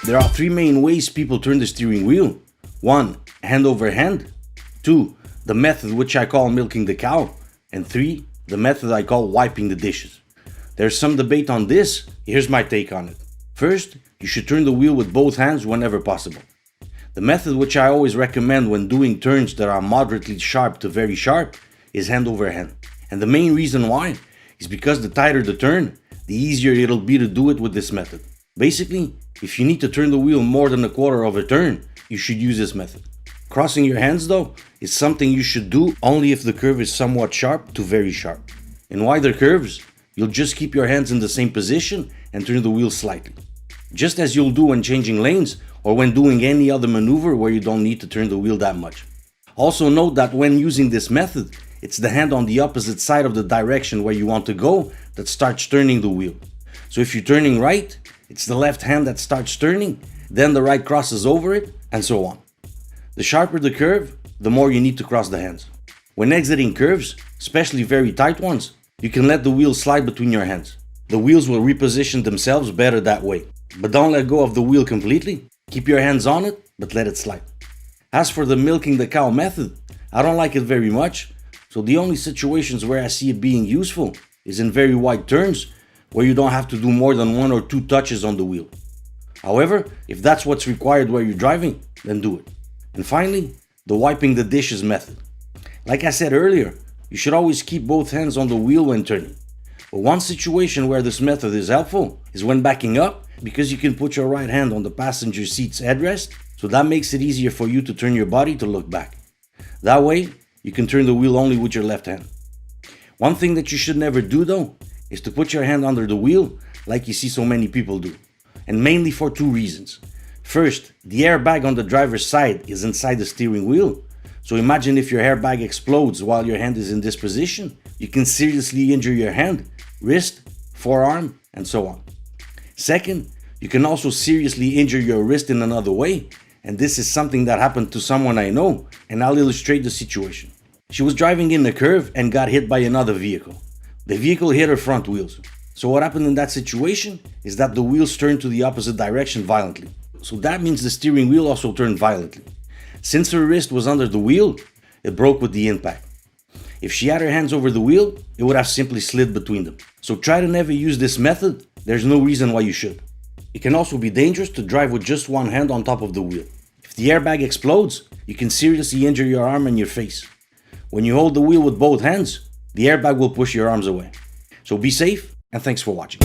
There are three main ways people turn the steering wheel. 1. Hand over hand. 2. The method which I call milking the cow. And 3. The method I call wiping the dishes. There's some debate on this. Here's my take on it. First, you should turn the wheel with both hands whenever possible. The method which I always recommend when doing turns that are moderately sharp to very sharp is hand over hand. And the main reason why is because the tighter the turn, the easier it'll be to do it with this method. Basically, if you need to turn the wheel more than a quarter of a turn, you should use this method. Crossing your hands though is something you should do only if the curve is somewhat sharp to very sharp. In wider curves, you'll just keep your hands in the same position and turn the wheel slightly. Just as you'll do when changing lanes or when doing any other maneuver where you don't need to turn the wheel that much. Also note that when using this method, it's the hand on the opposite side of the direction where you want to go that starts turning the wheel. So if you're turning right, it's the left hand that starts turning, then the right crosses over it, and so on. The sharper the curve, the more you need to cross the hands. When exiting curves, especially very tight ones, you can let the wheel slide between your hands. The wheels will reposition themselves better that way. But don't let go of the wheel completely. Keep your hands on it, but let it slide. As for the milking the cow method, I don't like it very much, so the only situations where I see it being useful is in very wide turns where you don't have to do more than 1 or 2 touches on the wheel. However, if that's what's required where you're driving, then do it. And finally, the wiping the dishes method. Like I said earlier, you should always keep both hands on the wheel when turning. But one situation where this method is helpful is when backing up, because you can put your right hand on the passenger seat's headrest, so that makes it easier for you to turn your body to look back. That way, you can turn the wheel only with your left hand. One thing that you should never do though, is to put your hand under the wheel like you see so many people do. And mainly for 2 reasons. First, the airbag on the driver's side is inside the steering wheel. So imagine if your airbag explodes while your hand is in this position, you can seriously injure your hand, wrist, forearm, and so on. Second, you can also seriously injure your wrist in another way, and this is something that happened to someone I know, and I'll illustrate the situation. She was driving in a curve and got hit by another vehicle. The vehicle hit her front wheels. So what happened in that situation is that the wheels turned to the opposite direction violently. So that means the steering wheel also turned violently. Since her wrist was under the wheel, it broke with the impact. If she had her hands over the wheel, it would have simply slid between them. So try to never use this method. There's no reason why you should. It can also be dangerous to drive with just one hand on top of the wheel. If the airbag explodes, you can seriously injure your arm and your face. When you hold the wheel with both hands, the airbag will push your arms away. So be safe, and thanks for watching.